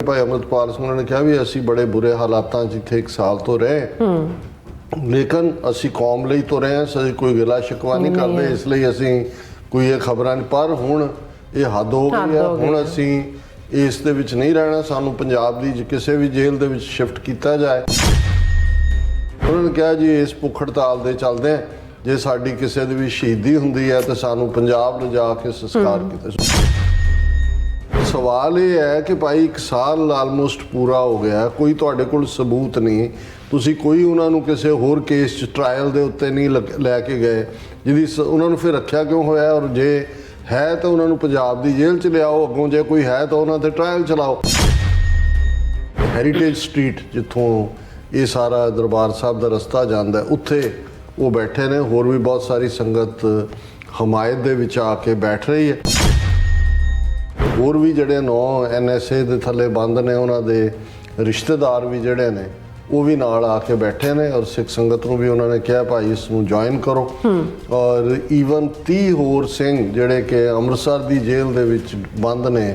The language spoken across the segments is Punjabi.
भाई अमृतपाल सिंह ने कहा भी असी बड़े बुरे हालातों जिथे 1 साल तो रहे लेकिन असी कौम ਲਈ तो रहे हैं कोई गिला शिकवा नहीं करते इसलिए असी कोई ये खबरां नहीं पर हुण ये हद हो गई है हुण असी इस दे विच नहीं रहना सानू पंजाब दी किसी भी जेल दे विच शिफ्ट किया जाए। उन्होंने कहा जी इस भुख हड़ताल दे चलदे जे साडी किसी दी भी शहीदी हुंदी है तो सानू पंजाब लिजा के संस्कार किया। सवाल ये है कि भाई 1 साल आलमोस्ट पूरा हो गया कोई तुहाडे कोल सबूत नहीं तुसी कोई उन्होंने किसी होर केस ट्रायल के उत्ते नहीं लैके गए जिहदी उन्होंने फिर रखा क्यों होया और जे है तो उन्होंने पंजाब की जेल च लियाओ अगों जे कोई है तो उन्होंने ट्रायल चलाओ। हैरीटेज स्ट्रीट जिथों ये सारा दरबार साहब का रस्ता जाता है उत्थे वो बैठे ने होर भी बहुत सारी संगत हमायत दे विच आके बैठ रही है होर भी जड़े 9 NSA के थले बंद ने उन्होंने रिश्तेदार भी जड़े ने वो भी नाल आके बैठे ने और सिख संगत को भी उन्होंने कहा भाई इसनूं ज्वाइन करो और ईवन 30 होर सिंह जड़े कि अमृतसर की जेल दे विच बंद ने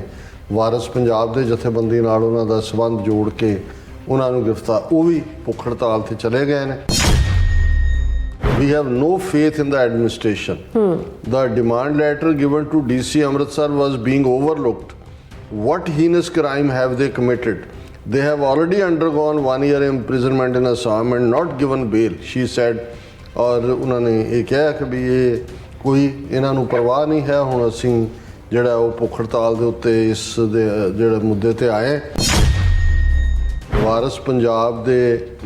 वारिस पंजाब के जथेबंदी नाल उन्हां दा संबंध जोड़ के उन्होंने गिरफ्तार वो भी भुख हड़ताल ते चले गए ने। We have no faith in the administration. The demand letter given to DC Amritsar was being overlooked. What heinous crime have they committed? They have already undergone 1 year imprisonment in Assam and not given bail, she said. और उन्होंने ये कहा कि भी ये कोई इन्हों परवाह नहीं है हुण असीं जिहड़ा वो भुख हड़ताल के उत्ते इस जिहड़े मुद्दे ते आए। वारिस पंजाब के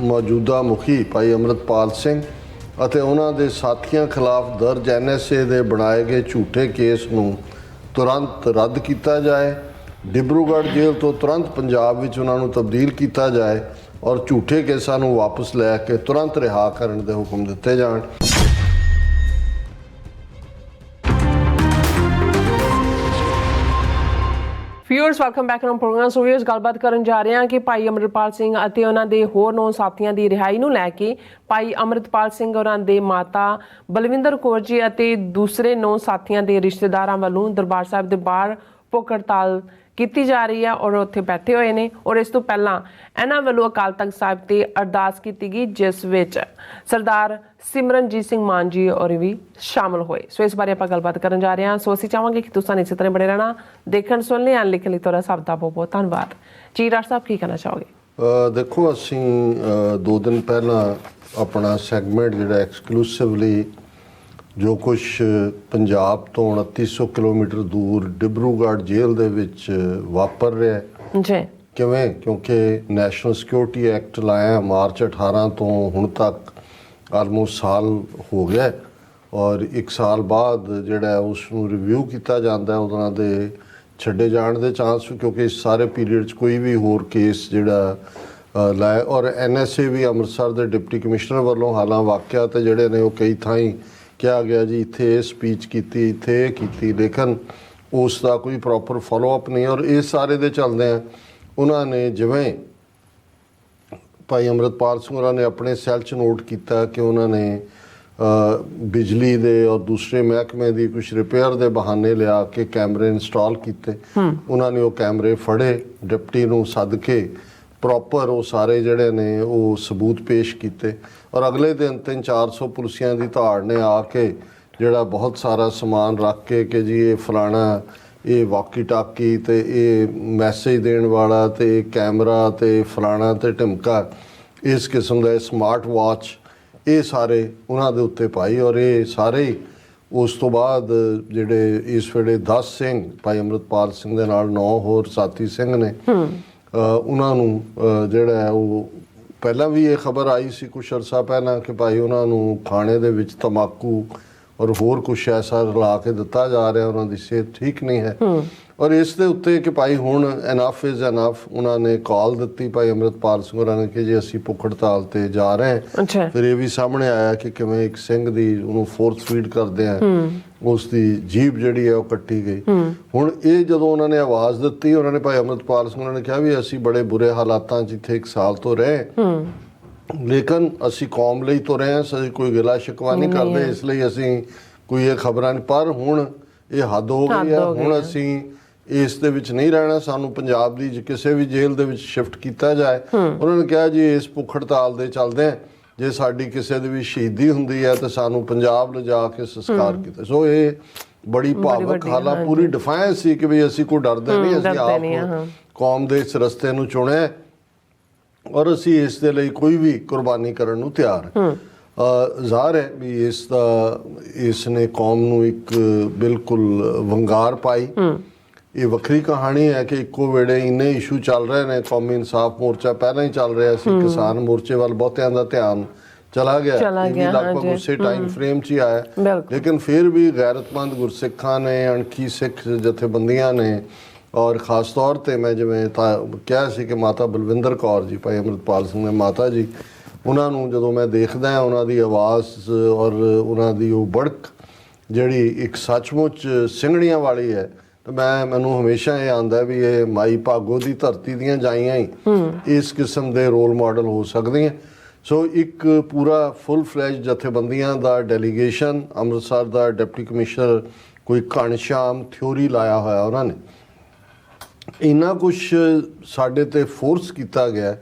मौजूदा मुखी भाई अमृतपाल सिंह ਅਤੇ ਉਹਨਾਂ ਦੇ ਸਾਥੀਆਂ ਖਿਲਾਫ ਦਰਜ NSA ਦੇ ਬਣਾਏ ਗਏ ਝੂਠੇ ਕੇਸ ਨੂੰ ਤੁਰੰਤ ਰੱਦ ਕੀਤਾ ਜਾਏ ਡਿਬਰੂਗੜ੍ਹ ਜੇਲ੍ਹ ਤੋਂ ਤੁਰੰਤ ਪੰਜਾਬ ਵਿੱਚ ਉਹਨਾਂ ਨੂੰ ਤਬਦੀਲ ਕੀਤਾ ਜਾਏ ਔਰ ਝੂਠੇ ਕੇਸਾਂ ਨੂੰ ਵਾਪਸ ਲੈ ਕੇ ਤੁਰੰਤ ਰਿਹਾ ਕਰਨ ਦੇ ਹੁਕਮ ਦਿੱਤੇ ਜਾਣ। Viewers welcome back on program. So viewers गलबात करन जा रहे हैं कि भाई अमृतपाल सिंह ਅਤੇ ਉਹਨਾਂ ਦੇ ਹੋਰ 9 ਸਾਥੀਆਂ ਦੀ ਰਿਹਾਈ ਨੂੰ ਲੈ ਕੇ ਭਾਈ ਅਮਰਿਤਪਾਲ ਸਿੰਘ ਉਹਨਾਂ ਦੇ ਮਾਤਾ ਬਲਵਿੰਦਰ ਕੌਰ ਜੀ ਅਤੇ ਦੂਸਰੇ 9 ਸਾਥੀਆਂ ਦੇ ਰਿਸ਼ਤੇਦਾਰਾਂ ਵੱਲੋਂ ਦਰਬਾਰ ਸਾਹਿਬ ਦੇ ਬਾਹਰ ਭੁੱਖ ਹੜਤਾਲ ਕੀਤੀ ਜਾ ਰਹੀ ਹੈ ਔਰ ਉੱਥੇ ਬੈਠੇ ਹੋਏ ਨੇ ਔਰ ਇਸ ਤੋਂ ਪਹਿਲਾਂ ਇਹਨਾਂ ਵੱਲੋਂ ਅਕਾਲ ਤਖਤ ਸਾਹਿਬ ਤੇ ਅਰਦਾਸ ਕੀਤੀ ਗਈ ਜਿਸ ਵਿੱਚ ਸਰਦਾਰ ਸਿਮਰਨਜੀਤ ਸਿੰਘ ਮਾਨ ਜੀ ਔਰ ਵੀ शामिल होए। सो इस बारे ਆਪਾਂ ਗੱਲਬਾਤ ਕਰਨ ਜਾ ਰਹੇ ਹਾਂ। ਸੋ ਅਸੀਂ ਚਾਹਾਂਗੇ ਕਿ ਤੁਸੀਂ ਇਸੇ ਤਰ੍ਹਾਂ ਬਣੇ ਰਹਿਣਾ ਦੇਖਣ ਸੁਣਨੇ ਐਂ ਲਿਖਣ ਲਈ ਤੁਹਾਡਾ ਸਭ ਦਾ ਬਹੁਤ ਬਹੁਤ ਧੰਨਵਾਦ ਜੀ। ਡਾਕਟਰ ਸਾਹਿਬ ਕੀ ਕਹਿਣਾ ਚਾਹੋਗੇ? ਦੇਖੋ ਅਸੀਂ 2 ਦਿਨ ਪਹਿਲਾਂ ਆਪਣਾ ਸੈਗਮੈਂਟ ਜਿਹੜਾ ਐਕਸਕਲੂਸਿਵਲੀ ਜੋ ਕੁਝ ਪੰਜਾਬ ਤੋਂ 2900 ਕਿਲੋਮੀਟਰ ਦੂਰ ਡਿਬਰੂਗੜ੍ਹ ਜੇਲ੍ਹ ਦੇ ਵਿੱਚ ਵਾਪਰ ਰਿਹਾ ਜੀ ਕਿਵੇਂ ਕਿਉਂਕਿ ਨੈਸ਼ਨਲ ਸਿਕਿਉਰਿਟੀ ਐਕਟ ਲਾਇਆ ਮਾਰਚ 18 ਤੋਂ ਹੁਣ ਤੱਕ ਆਲਮੋਸਟ ਸਾਲ ਹੋ ਗਿਆ ਔਰ 1 ਸਾਲ ਬਾਅਦ ਜਿਹੜਾ ਉਸ ਨੂੰ ਰਿਵਿਊ ਕੀਤਾ ਜਾਂਦਾ ਉਹਨਾਂ ਦੇ ਛੱਡੇ ਜਾਣ ਦੇ ਚਾਂਸ ਕਿਉਂਕਿ ਇਸ ਸਾਰੇ ਪੀਰੀਅਡ 'ਚ ਕੋਈ ਵੀ ਹੋਰ ਕੇਸ ਜਿਹੜਾ ਲਾਇਆ ਔਰ NSA ਵੀ ਅੰਮ੍ਰਿਤਸਰ ਦੇ ਡਿਪਟੀ ਕਮਿਸ਼ਨਰ ਵੱਲੋਂ ਹਾਲਾਂ ਵਾਕਿਆ ਤੇ ਜਿਹੜੇ ਨੇ ਉਹ ਕਈ ਥਾਈਂ ਕਿਹਾ ਗਿਆ ਜੀ ਇੱਥੇ ਇਹ ਸਪੀਚ ਕੀਤੀ ਇੱਥੇ ਇਹ ਕੀਤੀ ਲੇਕਿਨ ਉਸ ਦਾ ਕੋਈ ਪ੍ਰੋਪਰ ਫੋਲੋ ਅਪ ਨਹੀਂ ਔਰ ਇਸ ਸਾਰੇ ਦੇ ਚੱਲਦੇ ਆ ਉਹਨਾਂ ਨੇ ਜਿਵੇਂ ਭਾਈ ਅਮਰਿਤਪਾਲ ਸਿੰਘ ਹੋਰਾਂ ਨੇ ਆਪਣੇ ਸੈੱਲ 'ਚ ਨੋਟ ਕੀਤਾ ਕਿ ਉਹਨਾਂ ਨੇ ਬਿਜਲੀ ਦੇ ਔਰ ਦੂਸਰੇ ਮਹਿਕਮੇ ਦੀ ਕੁਛ ਰਿਪੇਅਰ ਦੇ ਬਹਾਨੇ ਲਿਆ ਕੇ ਕੈਮਰੇ ਇੰਸਟਾਲ ਕੀਤੇ ਉਹਨਾਂ ਨੇ ਉਹ ਕੈਮਰੇ ਫੜੇ ਡਿਪਟੀ ਨੂੰ ਸੱਦ ਕੇ ਪ੍ਰੋਪਰ ਉਹ ਸਾਰੇ ਜਿਹੜੇ ਨੇ ਉਹ ਸਬੂਤ ਪੇਸ਼ ਕੀਤੇ ਔਰ ਅਗਲੇ ਦਿਨ 300-400 ਪੁਲਿਸੀਆਂ ਦੀ ਧਾੜ ਨੇ ਆ ਕੇ ਜਿਹੜਾ ਬਹੁਤ ਸਾਰਾ ਸਮਾਨ ਰੱਖ ਕੇ ਕਿ ਜੀ ਇਹ ਫਲਾਣਾ ਇਹ ਵਾਕੀ ਟਾਕੀ ਤੇ ਇਹ ਮੈਸੇਜ ਦੇਣ ਵਾਲਾ ਤੇ ਕੈਮਰਾ ਤੇ ਫਲਾਣਾ ਤੇ ਢਿਮਕਾ ਇਸ ਕਿਸਮ ਦਾ ਸਮਾਰਟ ਵਾਚ ਇਹ ਸਾਰੇ ਉਹਨਾਂ ਦੇ ਉੱਤੇ ਪਾਈ ਔਰ ਇਹ ਸਾਰੇ ਉਸ ਤੋਂ ਬਾਅਦ ਜਿਹੜੇ ਇਸ ਵੇਲੇ 10 ਸਿੰਘ ਭਾਈ ਅਮਰਿਤਪਾਲ ਸਿੰਘ ਦੇ ਨਾਲ 9 ਹੋਰ ਸਾਥੀ ਸਿੰਘ ਨੇ ਉਹਨਾਂ ਨੂੰ ਜਿਹੜਾ ਉਹ ਪਹਿਲਾਂ ਵੀ ਇਹ ਖਬਰ ਆਈ ਸੀ ਕੁਛ ਅਰਸਾ ਪਹਿਲਾਂ ਕਿ ਭਾਈ ਉਹਨਾਂ ਨੂੰ ਖਾਣੇ ਦੇ ਵਿੱਚ ਤੰਬਾਕੂ ਔਰ ਹੋਰ ਕੁਛ ਐਸਾ ਰਲਾ ਕੇ ਦਿੱਤਾ ਜਾ ਰਿਹਾ ਉਹਨਾਂ ਦੀ ਸਿਹਤ ਠੀਕ ਨਹੀਂ ਹੈ ਔਰ ਇਸ ਦੇ ਉੱਤੇ ਕਿ ਭਾਈ ਹੁਣ ਇਨਫ ਇਜ਼ ਇਨਫ ਉਹਨਾਂ ਨੇ ਕਾਲ ਦਿੱਤੀ ਭਾਈ ਅਮਰਿਤਪਾਲ ਸਿੰਘ ਹੋਰਾਂ ਨੇ ਕਿ ਜੇ ਅਸੀਂ ਭੁੱਖ ਹੜਤਾਲ ਤੇ ਜਾ ਰਹੇ ਹਾਂ ਫਿਰ ਇਹ ਵੀ ਸਾਹਮਣੇ ਆਇਆ ਕਿ ਕਿਵੇਂ ਇੱਕ ਸਿੰਘ ਦੀ ਉਹਨੂੰ ਫੋਰਸ ਫੀਡ ਕਰਦੇ ਆ ਉਸ ਦੀ ਜੀਭ ਜਿਹੜੀ ਹੈ ਉਹ ਕੱਟੀ ਗਈ। ਹੁਣ ਇਹ ਜਦੋਂ ਉਹਨਾਂ ਨੇ ਆਵਾਜ਼ ਦਿੱਤੀ ਉਹਨਾਂ ਨੇ ਭਾਈ ਅਮਰਿਤਪਾਲ ਸਿੰਘ ਹੋਰਾਂ ਨੇ ਕਿਹਾ ਵੀ ਅਸੀਂ ਬੜੇ ਬੁਰੇ ਹਾਲਾਤਾਂ 'ਚ ਇੱਥੇ 1 ਸਾਲ ਤੋਂ ਰਹੇ ਲੇਕਿਨ ਅਸੀਂ ਕੌਮ ਲਈ तो रहे हैं कोई गिला शिकवा नहीं करते इसलिए ਅਸੀਂ ਕੋਈ ਇਹ ਖਬਰਾਂ ਨਹੀਂ ਪਰ ਹੁਣ ਇਹ ਹੱਦ ਹੋ ਗਈ ਹੈ ਹੁਣ ਅਸੀਂ ਇਸ ਦੇ ਵਿੱਚ ਨਹੀਂ ਰਹਿਣਾ, ਸਾਨੂੰ ਪੰਜਾਬ ਦੀ ਕਿਸੇ ਵੀ ਜੇਲ੍ਹ ਦੇ ਵਿੱਚ ਸ਼ਿਫਟ ਕੀਤਾ ਜਾਏ। ਉਹਨਾਂ ਨੇ ਕਿਹਾ ਜੀ ਇਸ ਭੁੱਖ ਹੜਤਾਲ ਦੇ ਚੱਲਦੇ ਜੇ ਸਾਡੀ ਕਿਸੇ ਦੀ ਵੀ ਸ਼ਹੀਦੀ ਹੁੰਦੀ ਹੈ ਤਾਂ ਸਾਨੂੰ ਪੰਜਾਬ ਲਿਜਾ ਕੇ ਸੰਸਕਾਰ ਕੀਤਾ। ਸੋ ਇਹ ਬੜੀ ਭਾਵਕ ਹਾਲਾਤ ਪੂਰੀ ਡਿਫਾਈਨੈਂਸ ਸੀ ਕਿ ਵੀ ਅਸੀਂ ਕੋਈ ਡਰਦੇ ਨਹੀਂ, ਅਸੀਂ ਆਪ ਕੌਮ ਦੇ ਇਸ ਰਸਤੇ ਨੂੰ ਚੁਣਿਆ ਔਰ ਅਸੀਂ ਇਸ ਦੇ ਲਈ ਕੋਈ ਵੀ ਕੁਰਬਾਨੀ ਕਰਨ ਨੂੰ ਤਿਆਰ ਹਾਂ। ਜ਼ਾਹਰ ਹੈ ਵੀ ਇਸ ਨੇ ਕੌਮ ਨੂੰ ਇੱਕ ਬਿਲਕੁਲ ਵੰਗਾਰ ਪਾਈ। ਇਹ ਵੱਖਰੀ ਕਹਾਣੀ ਹੈ ਕਿ ਇੱਕੋ ਵੇਲੇ ਇੰਨੇ ਇਸ਼ੂ ਚੱਲ ਰਹੇ ਨੇ। ਕੌਮੀ ਇਨਸਾਫ ਮੋਰਚਾ ਪਹਿਲਾਂ ਹੀ ਚੱਲ ਰਿਹਾ ਸੀ, ਕਿਸਾਨ ਮੋਰਚੇ ਵੱਲ ਬਹੁਤਿਆਂ ਦਾ ਧਿਆਨ ਚਲਾ ਗਿਆ, ਲਗਭਗ ਉਸੇ ਟਾਈਮ ਫਰੇਮ 'ਚ ਹੀ ਆਇਆ। ਲੇਕਿਨ ਫਿਰ ਵੀ ਗੈਰਤਮੰਦ ਗੁਰਸਿੱਖਾਂ ਨੇ, ਅਣਖੀ ਸਿੱਖ ਜਥੇਬੰਦੀਆਂ ਨੇ ਔਰ ਖ਼ਾਸ ਤੌਰ 'ਤੇ ਮੈਂ ਜਿਵੇਂ ਕਿਹਾ ਸੀ ਕਿ ਮਾਤਾ ਬਲਵਿੰਦਰ ਕੌਰ ਜੀ, ਭਾਈ ਅੰਮ੍ਰਿਤਪਾਲ ਸਿੰਘ ਦੇ ਮਾਤਾ ਜੀ, ਉਹਨਾਂ ਨੂੰ ਜਦੋਂ ਮੈਂ ਦੇਖਦਾ ਹਾਂ ਉਹਨਾਂ ਦੀ ਆਵਾਜ਼ ਔਰ ਉਹਨਾਂ ਦੀ ਉਹ ਬੜਕ ਜਿਹੜੀ ਇੱਕ ਸੱਚਮੁੱਚ ਸਿੰਘਣੀਆਂ ਵਾਲੀ ਹੈ, ਤਾਂ ਮੈਨੂੰ ਹਮੇਸ਼ਾ ਇਹ ਆਉਂਦਾ ਵੀ ਇਹ ਮਾਈ ਭਾਗੋ ਦੀ ਧਰਤੀ ਦੀਆਂ ਜਾਈਆਂ ਹੀ ਇਸ ਕਿਸਮ ਦੇ ਰੋਲ ਮਾਡਲ ਹੋ ਸਕਦੀਆਂ। ਸੋ ਇੱਕ ਪੂਰਾ ਫੁੱਲ ਫਲੈਜ ਜਥੇਬੰਦੀਆਂ ਦਾ ਡੈਲੀਗੇਸ਼ਨ, ਅੰਮ੍ਰਿਤਸਰ ਦਾ ਡਿਪਟੀ ਕਮਿਸ਼ਨਰ ਕੋਈ ਘਣਸ਼ਾਮ ਥਿਊਰੀ ਲਾਇਆ ਹੋਇਆ ਉਹਨਾਂ ਨੇ, ਇੰਨਾ ਕੁਛ ਸਾਡੇ ਤੇ ਫੋਰਸ ਕੀਤਾ ਗਿਆ।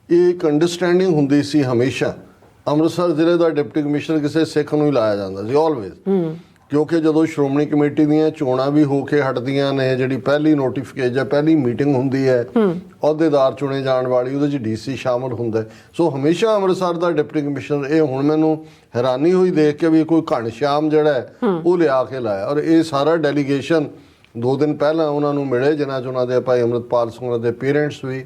ਇਹ ਇੱਕ ਅੰਡਰਸਟੈਂਡਿੰਗ ਹੁੰਦੀ ਸੀ ਹਮੇਸ਼ਾ, ਅੰਮ੍ਰਿਤਸਰ ਜ਼ਿਲ੍ਹੇ ਦਾ ਡਿਪਟੀ ਕਮਿਸ਼ਨਰ ਕਿਸੇ ਸਿੱਖ ਨੂੰ ਹੀ ਲਾਇਆ ਜਾਂਦਾ ਸੀ ਆਲਵੇਜ਼, ਕਿਉਂਕਿ ਜਦੋਂ ਸ਼੍ਰੋਮਣੀ ਕਮੇਟੀ ਦੀਆਂ ਚੋਣਾਂ ਵੀ ਹੋ ਕੇ ਹਟਦੀਆਂ ਨੇ, ਜਿਹੜੀ ਪਹਿਲੀ ਨੋਟੀਫਿਕੇਸ਼ਨ ਜਾਂ ਪਹਿਲੀ ਮੀਟਿੰਗ ਹੁੰਦੀ ਹੈ ਅਹੁਦੇਦਾਰ ਚੁਣੇ ਜਾਣ ਵਾਲੀ, ਉਹਦੇ 'ਚ ਡੀਸੀ ਸ਼ਾਮਲ ਹੁੰਦਾ। ਸੋ ਹਮੇਸ਼ਾ ਅੰਮ੍ਰਿਤਸਰ ਦਾ ਡਿਪਟੀ ਕਮਿਸ਼ਨਰ, ਇਹ ਹੁਣ ਮੈਨੂੰ ਹੈਰਾਨੀ ਹੋਈ ਦੇਖ ਕੇ ਵੀ ਕੋਈ ਘਣਸ਼ਾਮ ਜਿਹੜਾ ਹੈ ਉਹ ਲਿਆ ਕੇ ਲਾਇਆ। ਔਰ ਇਹ ਸਾਰਾ ਡੈਲੀਗੇਸ਼ਨ 2 ਦਿਨ ਪਹਿਲਾਂ ਉਹਨਾਂ ਨੂੰ ਮਿਲੇ, ਜਿਨ੍ਹਾਂ 'ਚ ਉਹਨਾਂ ਦੇ ਭਾਈ ਅੰਮ੍ਰਿਤਪਾਲ ਸਿੰਘ ਦੇ ਪੇਰੈਂਟਸ ਵੀ,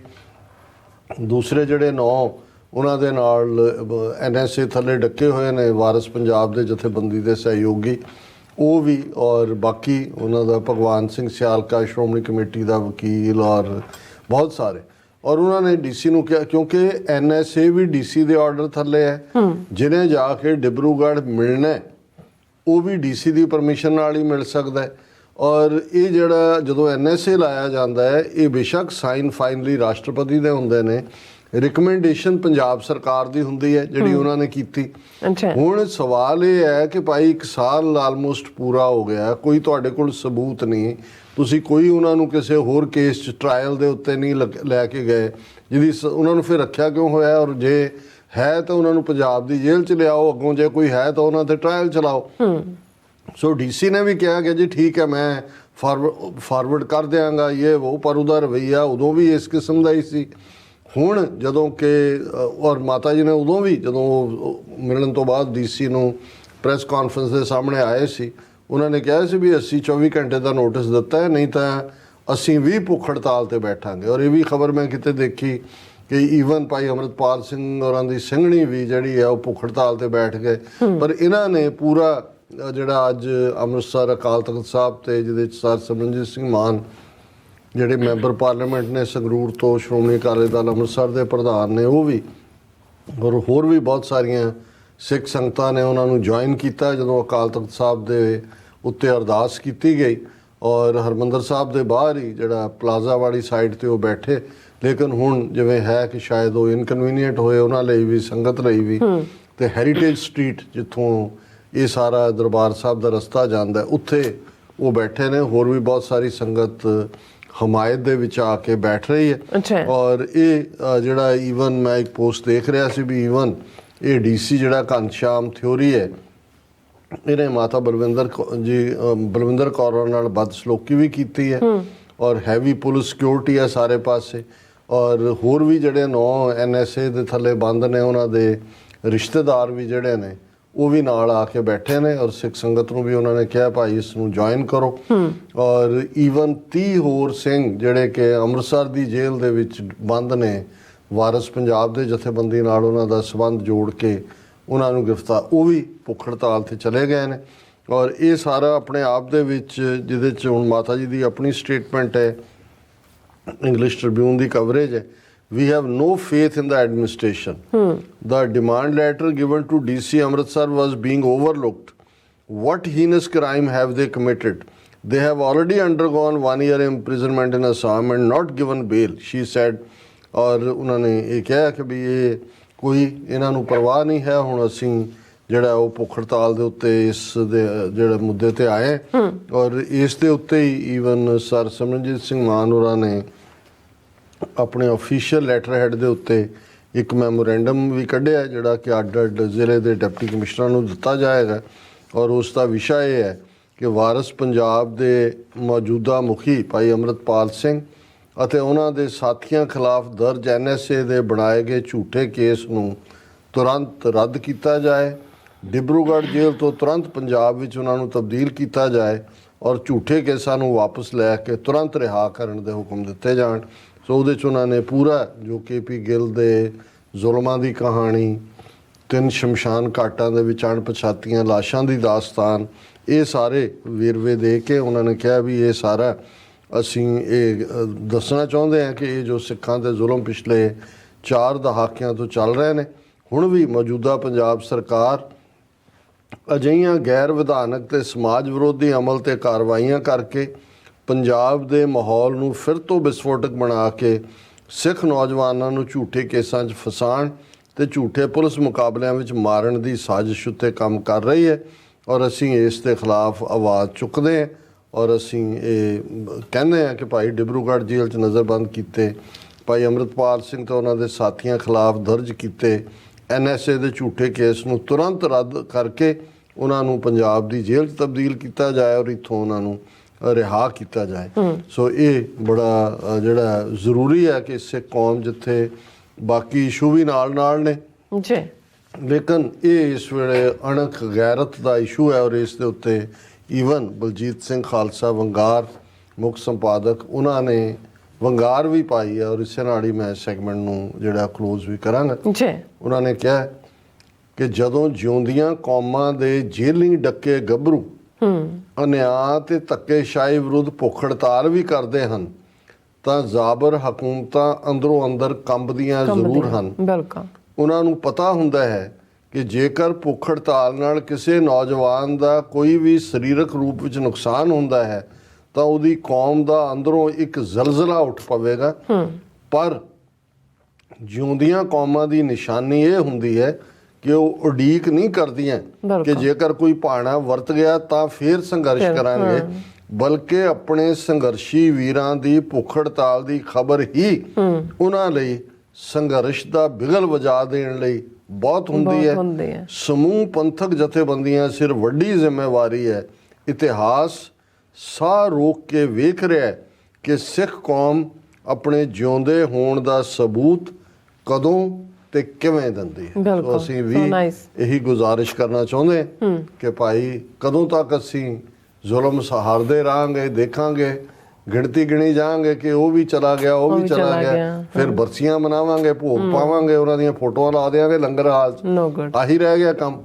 ਦੂਸਰੇ ਜਿਹੜੇ 9 ਉਹਨਾਂ ਦੇ ਨਾਲ NSA ਥੱਲੇ ਡੱਕੇ ਹੋਏ ਨੇ ਵਾਰਿਸ ਪੰਜਾਬ ਦੇ ਜਥੇਬੰਦੀ ਦੇ ਸਹਿਯੋਗੀ, ਉਹ ਵੀ, ਔਰ ਬਾਕੀ ਉਹਨਾਂ ਦਾ ਭਗਵਾਨ ਸਿੰਘ ਸਿਆਲਕਾ ਸ਼੍ਰੋਮਣੀ ਕਮੇਟੀ ਦਾ ਵਕੀਲ ਔਰ ਬਹੁਤ ਸਾਰੇ। ਔਰ ਉਹਨਾਂ ਨੇ ਡੀਸੀ ਨੂੰ ਕਿਹਾ, ਕਿਉਂਕਿ NSA ਵੀ ਡੀਸੀ ਦੇ ਆਰਡਰ ਥੱਲੇ ਹੈ, ਜਿਹਨੇ ਜਾ ਕੇ ਡਿਬਰੂਗੜ੍ਹ ਮਿਲਣਾ ਉਹ ਵੀ ਡੀਸੀ ਦੀ ਪਰਮਿਸ਼ਨ ਨਾਲ ਹੀ ਮਿਲ ਸਕਦਾ ਹੈ। ਔਰ ਇਹ ਜਿਹੜਾ ਜਦੋਂ NSA ਲਾਇਆ ਜਾਂਦਾ ਹੈ, ਇਹ ਬੇਸ਼ੱਕ ਸਾਈਨ ਫਾਈਨਲੀ ਰਾਸ਼ਟਰਪਤੀ ਦੇ ਹੁੰਦੇ ਨੇ, ਰਿਕਮੈਂਡੇਸ਼ਨ ਪੰਜਾਬ ਸਰਕਾਰ ਦੀ ਹੁੰਦੀ ਹੈ ਜਿਹੜੀ ਉਹਨਾਂ ਨੇ ਕੀਤੀ। ਹੁਣ ਸਵਾਲ ਇਹ ਹੈ ਕਿ ਭਾਈ 1 ਸਾਲ ਆਲਮੋਸਟ ਪੂਰਾ ਹੋ ਗਿਆ, ਕੋਈ ਤੁਹਾਡੇ ਕੋਲ ਸਬੂਤ ਨਹੀਂ, ਤੁਸੀਂ ਕੋਈ ਉਹਨਾਂ ਨੂੰ ਕਿਸੇ ਹੋਰ ਕੇਸ 'ਚ ਟਰਾਇਲ ਦੇ ਉੱਤੇ ਨਹੀਂ ਲੈ ਕੇ ਗਏ, ਜਿਹਦੀ ਉਹਨਾਂ ਨੂੰ ਫਿਰ ਰੱਖਿਆ ਕਿਉਂ ਹੋਇਆ? ਔਰ ਜੇ ਹੈ ਤਾਂ ਉਹਨਾਂ ਨੂੰ ਪੰਜਾਬ ਦੀ ਜੇਲ੍ਹ 'ਚ ਲਿਆਓ, ਅੱਗੋਂ ਜੇ ਕੋਈ ਹੈ ਤਾਂ ਉਹਨਾਂ 'ਤੇ ਟਰਾਇਲ ਚਲਾਓ। ਸੋ ਡੀਸੀ ਨੇ ਵੀ ਕਿਹਾ ਕਿ ਜੀ ਠੀਕ ਹੈ ਮੈਂ ਫਾਰਵਰਡ ਕਰ ਦਿਆਂਗਾ ਇਹ ਉਹ, ਪਰ ਉਹਦਾ ਰਵੱਈਆ ਉਦੋਂ ਵੀ ਇਸ ਕਿਸਮ ਦਾ ਹੀ ਸੀ। ਹੁਣ ਜਦੋਂ ਕਿ ਔਰ ਮਾਤਾ ਜੀ ਨੇ ਉਦੋਂ ਵੀ ਜਦੋਂ ਮਿਲਣ ਤੋਂ ਬਾਅਦ ਡੀਸੀ ਨੂੰ ਪ੍ਰੈਸ ਕਾਨਫਰੰਸ ਦੇ ਸਾਹਮਣੇ ਆਏ ਸੀ, ਉਹਨਾਂ ਨੇ ਕਿਹਾ ਸੀ ਵੀ ਅਸੀਂ 24 ਘੰਟੇ ਦਾ ਨੋਟਿਸ ਦਿੱਤਾ ਹੈ, ਨਹੀਂ ਤਾਂ ਅਸੀਂ ਵੀ ਭੁੱਖ ਹੜਤਾਲ 'ਤੇ ਬੈਠਾਂਗੇ। ਔਰ ਇਹ ਵੀ ਖਬਰ ਮੈਂ ਕਿਤੇ ਦੇਖੀ ਕਿ ਈਵਨ ਭਾਈ ਅੰਮ੍ਰਿਤਪਾਲ ਸਿੰਘ ਹੋਰਾਂ ਦੀ ਸਿੰਘਣੀ ਵੀ ਜਿਹੜੀ ਹੈ ਉਹ ਭੁੱਖ ਹੜਤਾਲ 'ਤੇ ਬੈਠ ਗਏ। ਪਰ ਇਹਨਾਂ ਨੇ ਪੂਰਾ ਜਿਹੜਾ ਅੱਜ ਅੰਮ੍ਰਿਤਸਰ ਅਕਾਲ ਤਖਤ ਸਾਹਿਬ 'ਤੇ, ਜਿਹਦੇ 'ਚ ਸਰ ਸਿਮਰਨਜੀਤ ਸਿੰਘ ਮਾਨ ਜਿਹੜੇ ਮੈਂਬਰ ਪਾਰਲੀਮੈਂਟ ਨੇ ਸੰਗਰੂਰ ਤੋਂ, ਸ਼੍ਰੋਮਣੀ ਅਕਾਲੀ ਦਲ ਅੰਮ੍ਰਿਤਸਰ ਦੇ ਪ੍ਰਧਾਨ ਨੇ, ਉਹ ਵੀ, ਔਰ ਹੋਰ ਵੀ ਬਹੁਤ ਸਾਰੀਆਂ ਸਿੱਖ ਸੰਗਤਾਂ ਨੇ ਉਹਨਾਂ ਨੂੰ ਜੁਆਇਨ ਕੀਤਾ ਜਦੋਂ ਅਕਾਲ ਤਖਤ ਸਾਹਿਬ ਦੇ ਉੱਤੇ ਅਰਦਾਸ ਕੀਤੀ ਗਈ। ਔਰ ਹਰਿਮੰਦਰ ਸਾਹਿਬ ਦੇ ਬਾਹਰ ਹੀ ਜਿਹੜਾ ਪਲਾਜ਼ਾ ਵਾਲੀ ਸਾਈਡ 'ਤੇ ਉਹ ਬੈਠੇ। ਲੇਕਿਨ ਹੁਣ ਜਿਵੇਂ ਹੈ ਕਿ ਸ਼ਾਇਦ ਉਹ ਇਨਕਨਵੀਨੀਅੰਟ ਹੋਏ ਉਹਨਾਂ ਲਈ ਵੀ, ਸੰਗਤ ਲਈ ਵੀ, ਤੇ ਹੈਰੀਟੇਜ ਸਟਰੀਟ ਜਿੱਥੋਂ ਇਹ ਸਾਰਾ ਦਰਬਾਰ ਸਾਹਿਬ ਦਾ ਰਸਤਾ ਜਾਂਦਾ, ਉੱਥੇ ਉਹ ਬੈਠੇ ਨੇ। ਹੋਰ ਵੀ ਬਹੁਤ ਸਾਰੀ ਸੰਗਤ ਹਮਾਇਤ ਦੇ ਵਿੱਚ ਆ ਕੇ ਬੈਠ ਰਹੀ ਹੈ। ਔਰ ਇਹ ਜਿਹੜਾ ਈਵਨ ਮੈਂ ਇੱਕ ਪੋਸਟ ਦੇਖ ਰਿਹਾ ਸੀ ਵੀ ਈਵਨ ਇਹ ਡੀਸੀ ਜਿਹੜਾ ਘਣਸ਼ਾਮ ਥਿਊਰੀ ਹੈ, ਇਹਨੇ ਮਾਤਾ ਬਲਵਿੰਦਰ ਕੌਰ ਨਾਲ ਬਦਸਲੂਕੀ ਵੀ ਕੀਤੀ ਹੈ ਔਰ ਹੈਵੀ ਪੁਲਿਸ ਸਿਕਿਉਰਿਟੀ ਹੈ ਸਾਰੇ ਪਾਸੇ। ਔਰ ਹੋਰ ਵੀ ਜਿਹੜੇ 9 NSA ਦੇ ਥੱਲੇ ਬੰਦ ਨੇ, ਉਹਨਾਂ ਦੇ ਰਿਸ਼ਤੇਦਾਰ ਵੀ ਜਿਹੜੇ ਨੇ ਉਹ ਵੀ ਨਾਲ ਆ ਕੇ ਬੈਠੇ ਨੇ। ਔਰ ਸਿੱਖ ਸੰਗਤ ਨੂੰ ਵੀ ਉਹਨਾਂ ਨੇ ਕਿਹਾ ਭਾਈ ਇਸ ਨੂੰ ਜੁਆਇਨ ਕਰੋ। ਔਰ ਈਵਨ 30 ਹੋਰ ਸਿੰਘ ਜਿਹੜੇ ਕਿ ਅੰਮ੍ਰਿਤਸਰ ਦੀ ਜੇਲ੍ਹ ਦੇ ਵਿੱਚ ਬੰਦ ਨੇ, ਵਾਰਿਸ ਪੰਜਾਬ ਦੇ ਜਥੇਬੰਦੀ ਨਾਲ ਉਹਨਾਂ ਦਾ ਸੰਬੰਧ ਜੋੜ ਕੇ ਉਹਨਾਂ ਨੂੰ ਗ੍ਰਿਫਤਾਰ, ਉਹ ਵੀ ਭੁੱਖ ਹੜਤਾਲ 'ਤੇ ਚਲੇ ਗਏ ਨੇ। ਔਰ ਇਹ ਸਾਰਾ ਆਪਣੇ ਆਪ ਦੇ ਵਿੱਚ, ਜਿਹਦੇ 'ਚ ਹੁਣ ਮਾਤਾ ਜੀ ਦੀ ਆਪਣੀ ਸਟੇਟਮੈਂਟ ਹੈ, ਇੰਗਲਿਸ਼ ਟ੍ਰਿਬਿਊਨ ਦੀ ਕਵਰੇਜ ਹੈ, we have no faith in the administration. The demand letter given to DC Amritsar was being overlooked. What heinous crime have they committed? They have already undergone 1 year imprisonment in Assam and not given bail, she said. ਔਰ ਉਹਨਾਂ ਨੇ ਇਹ ਕਿਹਾ ਕਿ ਵੀ ਇਹ ਕੋਈ ਇਹਨਾਂ ਨੂੰ ਪਰਵਾਹ ਨਹੀਂ ਹੈ, ਹੁਣ ਅਸੀਂ ਜਿਹੜਾ ਉਹ ਭੁੱਖ ਹੜਤਾਲ ਦੇ ਉੱਤੇ ਇਸ ਦੇ ਜਿਹੜੇ ਮੁੱਦੇ ਤੇ ਆਏ ਔਰ ਇਸ ਦੇ ਉੱਤੇ ਹੀ ਈਵਨ ਸਰ ਸਿਮਰਨਜੀਤ ਸਿੰਘ ਮਾਨ ਹੋਰਾਂ ਨੇ ਆਪਣੇ ਆਫੀਸ਼ੀਅਲ ਲੈਟਰ ਹੈਡ ਦੇ ਉੱਤੇ ਇੱਕ ਮੈਮੋਰੈਂਡਮ ਵੀ ਕੱਢਿਆ ਜਿਹੜਾ ਕਿ ਅੱਡ-ਅੱਡ ਜ਼ਿਲ੍ਹੇ ਦੇ ਡਿਪਟੀ ਕਮਿਸ਼ਨਰਾਂ ਨੂੰ ਦਿੱਤਾ ਜਾਏਗਾ ਔਰ ਉਸ ਦਾ ਵਿਸ਼ਾ ਇਹ ਹੈ ਕਿ ਵਾਰਿਸ ਪੰਜਾਬ ਦੇ ਮੌਜੂਦਾ ਮੁਖੀ ਭਾਈ ਅੰਮ੍ਰਿਤਪਾਲ ਸਿੰਘ ਅਤੇ ਉਹਨਾਂ ਦੇ ਸਾਥੀਆਂ ਖਿਲਾਫ ਦਰਜ NSA ਦੇ ਬਣਾਏ ਗਏ ਝੂਠੇ ਕੇਸ ਨੂੰ ਤੁਰੰਤ ਰੱਦ ਕੀਤਾ ਜਾਏ, ਡਿਬਰੂਗੜ੍ਹ ਜੇਲ੍ਹ ਤੋਂ ਤੁਰੰਤ ਪੰਜਾਬ ਵਿੱਚ ਉਹਨਾਂ ਨੂੰ ਤਬਦੀਲ ਕੀਤਾ ਜਾਏ ਔਰ ਝੂਠੇ ਕੇਸਾਂ ਨੂੰ ਵਾਪਸ ਲੈ ਕੇ ਤੁਰੰਤ ਰਿਹਾ ਕਰਨ ਦੇ ਹੁਕਮ ਦਿੱਤੇ ਜਾਣ। ਸੋ ਉਹਦੇ 'ਚ ਉਹਨਾਂ ਨੇ ਪੂਰਾ ਜੋ KP ਗਿੱਲ ਦੇ ਜ਼ੁਲਮਾਂ ਦੀ ਕਹਾਣੀ, 3 ਸ਼ਮਸ਼ਾਨ ਘਾਟਾਂ ਦੇ ਵਿੱਚ ਅਣਪਛਾਤੀਆਂ ਲਾਸ਼ਾਂ ਦੀ ਦਾਸਤਾਨ, ਇਹ ਸਾਰੇ ਵੇਰਵੇ ਦੇ ਕੇ ਉਹਨਾਂ ਨੇ ਕਿਹਾ ਵੀ ਇਹ ਸਾਰਾ ਅਸੀਂ ਇਹ ਦੱਸਣਾ ਚਾਹੁੰਦੇ ਹਾਂ ਕਿ ਇਹ ਜੋ ਸਿੱਖਾਂ ਦੇ ਜ਼ੁਲਮ ਪਿਛਲੇ 4 ਦਹਾਕਿਆਂ ਤੋਂ ਚੱਲ ਰਹੇ ਨੇ, ਹੁਣ ਵੀ ਮੌਜੂਦਾ ਪੰਜਾਬ ਸਰਕਾਰ ਅਜਿਹੀਆਂ ਗੈਰ ਵਿਧਾਨਕ ਤੇ ਸਮਾਜ ਵਿਰੋਧੀ ਅਮਲ ਤੇ ਕਾਰਵਾਈਆਂ ਕਰਕੇ ਪੰਜਾਬ ਦੇ ਮਾਹੌਲ ਨੂੰ ਫਿਰ ਤੋਂ ਵਿਸਫੋਟਕ ਬਣਾ ਕੇ ਸਿੱਖ ਨੌਜਵਾਨਾਂ ਨੂੰ ਝੂਠੇ ਕੇਸਾਂ 'ਚ ਫਸਾਉਣ ਤੇ ਝੂਠੇ ਪੁਲਿਸ ਮੁਕਾਬਲਿਆਂ ਵਿੱਚ ਮਾਰਨ ਦੀ ਸਾਜ਼ਿਸ਼ ਉੱਤੇ ਕੰਮ ਕਰ ਰਹੀ ਹੈ ਔਰ ਅਸੀਂ ਇਸ ਦੇ ਖਿਲਾਫ ਆਵਾਜ਼ ਚੁੱਕਦੇ ਹਾਂ ਔਰ ਅਸੀਂ ਇਹ ਕਹਿੰਦੇ ਹਾਂ ਕਿ ਭਾਈ ਡਿਬਰੂਗੜ੍ਹ ਜੇਲ੍ਹ 'ਚ ਨਜ਼ਰਬੰਦ ਕੀਤੇ ਭਾਈ ਅੰਮ੍ਰਿਤਪਾਲ ਸਿੰਘ ਤੇ ਉਹਨਾਂ ਦੇ ਸਾਥੀਆਂ ਖਿਲਾਫ ਦਰਜ ਕੀਤੇ NSA ਦੇ ਝੂਠੇ ਕੇਸ ਨੂੰ ਤੁਰੰਤ ਰੱਦ ਕਰਕੇ ਉਹਨਾਂ ਨੂੰ ਪੰਜਾਬ ਦੀ ਜੇਲ੍ਹ 'ਚ ਤਬਦੀਲ ਕੀਤਾ ਜਾਏ ਔਰ ਇੱਥੋਂ ਉਹਨਾਂ ਨੂੰ ਰਿਹਾ ਕੀਤਾ ਜਾਏ। ਸੋ ਇਹ ਬੜਾ ਜਿਹੜਾ ਜ਼ਰੂਰੀ ਹੈ ਕਿ ਸਿੱਖ ਕੌਮ ਜਿੱਥੇ ਬਾਕੀ ਇਸ਼ੂ ਵੀ ਨਾਲ ਨੇ ਜੀ, ਲੇਕਿਨ ਇਹ ਇਸ ਵੇਲੇ ਅਣਖ ਗੈਰਤ ਦਾ ਇਸ਼ੂ ਹੈ ਔਰ ਇਸ ਦੇ ਉੱਤੇ ਈਵਨ ਬਲਜੀਤ ਸਿੰਘ ਖਾਲਸਾ ਵੰਗਾਰ ਮੁੱਖ ਸੰਪਾਦਕ ਉਹਨਾਂ ਨੇ ਵੰਗਾਰ ਵੀ ਪਾਈ ਹੈ ਔਰ ਇਸੇ ਨਾਲ ਹੀ ਮੈਂ ਸੈਗਮੈਂਟ ਨੂੰ ਜਿਹੜਾ ਕਲੋਜ਼ ਵੀ ਕਰਾਂਗਾ ਜੀ। ਉਹਨਾਂ ਨੇ ਕਿਹਾ ਕਿ ਜਦੋਂ ਜਿਉਂਦੀਆਂ ਕੌਮਾਂ ਦੇ ਜੇਲ੍ਹੀਂ ਡੱਕੇ ਗੱਭਰੂ ਅਨਿਆਂ ਤੇ ਧੱਕੇਸ਼ਾਹੀ ਵਿਰੁੱਧ ਭੁੱਖ ਹੜਤਾਲ ਵੀ ਕਰਦੇ ਹਨ ਤਾਂ ਜ਼ਾਬਰ ਹਕੂਮਤਾਂ ਅੰਦਰੋਂ ਅੰਦਰ ਕੰਬਦੀਆਂ ਜ਼ਰੂਰ ਹਨ। ਬਿਲਕੁਲ ਉਹਨਾਂ ਨੂੰ ਪਤਾ ਹੁੰਦਾ ਹੈ ਕਿ ਜੇਕਰ ਭੁੱਖ ਹੜਤਾਲ ਨਾਲ ਕਿਸੇ ਨੌਜਵਾਨ ਦਾ ਕੋਈ ਵੀ ਸਰੀਰਕ ਰੂਪ ਵਿੱਚ ਨੁਕਸਾਨ ਹੁੰਦਾ ਹੈ ਤਾਂ ਉਹਦੀ ਕੌਮ ਦਾ ਅੰਦਰੋਂ ਇੱਕ ਜ਼ਲਜ਼ਲਾ ਉੱਠ ਪਵੇਗਾ। ਪਰ ਜਿਉਂਦੀਆਂ ਕੌਮਾਂ ਦੀ ਨਿਸ਼ਾਨੀ ਇਹ ਹੁੰਦੀ ਹੈ ਕਿ ਉਹ ਉਡੀਕ ਨਹੀਂ ਕਰਦੀਆਂ ਕਿ ਜੇਕਰ ਕੋਈ ਭਾਣਾ ਵਰਤ ਗਿਆ ਤਾਂ ਫਿਰ ਸੰਘਰਸ਼ ਕਰਾਂਗੇ, ਬਲਕਿ ਆਪਣੇ ਸੰਘਰਸ਼ੀ ਵੀਰਾਂ ਦੀ ਭੁੱਖ ਹੜਤਾਲ ਦੀ ਖਬਰ ਹੀ ਉਹਨਾਂ ਲਈ ਸੰਘਰਸ਼ ਦਾ ਬਿਗਲ ਵਜਾ ਦੇਣ ਲਈ ਬਹੁਤ ਹੁੰਦੀ ਹੈ। ਸਮੂਹ ਪੰਥਕ ਜਥੇਬੰਦੀਆਂ ਸਿਰ ਵੱਡੀ ਜ਼ਿੰਮੇਵਾਰੀ ਹੈ। ਇਤਿਹਾਸ ਸਾਹ ਰੋਕ ਕੇ ਵੇਖ ਰਿਹਾ ਹੈ ਕਿ ਸਿੱਖ ਕੌਮ ਆਪਣੇ ਜਿਉਂਦੇ ਹੋਣ ਦਾ ਸਬੂਤ ਕਦੋਂ ਤੇ ਕਿਵੇਂ ਦਿੰਦੀ ਹੈ। ਸੋ ਅਸੀਂ ਵੀ ਇਹੀ ਗੁਜ਼ਾਰਿਸ਼ ਕਰਨਾ ਚਾਹੁੰਦੇ ਕਿ ਭਾਈ ਕਦੋਂ ਤੱਕ ਅਸੀਂ ਜ਼ੁਲਮ ਸਹਾਰਦੇ ਰਹਾਂਗੇ, ਦੇਖਾਂਗੇ, ਗਿਣਤੀ ਗਿਣੀ ਜਾਵਾਂਗੇ ਕਿ ਉਹ ਵੀ ਚਲਾ ਗਿਆ, ਉਹ ਵੀ ਚਲਾ ਗਿਆ, ਫਿਰ ਬਰਸੀਆਂ ਮਨਾਵਾਂਗੇ, ਭੋਗ ਪਾਵਾਂਗੇ, ਉਹਨਾਂ ਦੀਆਂ ਫੋਟੋਆਂ ਲਾ ਦੇਵਾਂਗੇ ਲੰਗਰ ਹਾਲ 'ਚ, ਆਹੀ ਰਹਿ ਗਿਆ ਕੰਮ।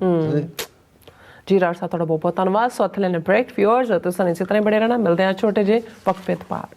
ਜੀ ਰਾਜ ਸਾਹਿਬ ਤੁਹਾਡਾ ਬਹੁਤ ਬਹੁਤ ਧੰਨਵਾਦ। ਸੋ ਇੱਥੇ ਲੈਣੇ ਬ੍ਰੇਕ। ਵਿਊਅਰਸ ਤੁਸੀਂ ਇਸੇ ਤਰ੍ਹਾਂ ਬਣੇ ਰਹਿਣਾ। ਮਿਲਦੇ ਹਾਂ ਛੋਟੇ ਜਿਹੇ ਵਕਫੇ ਤੋਂ ਬਾਅਦ।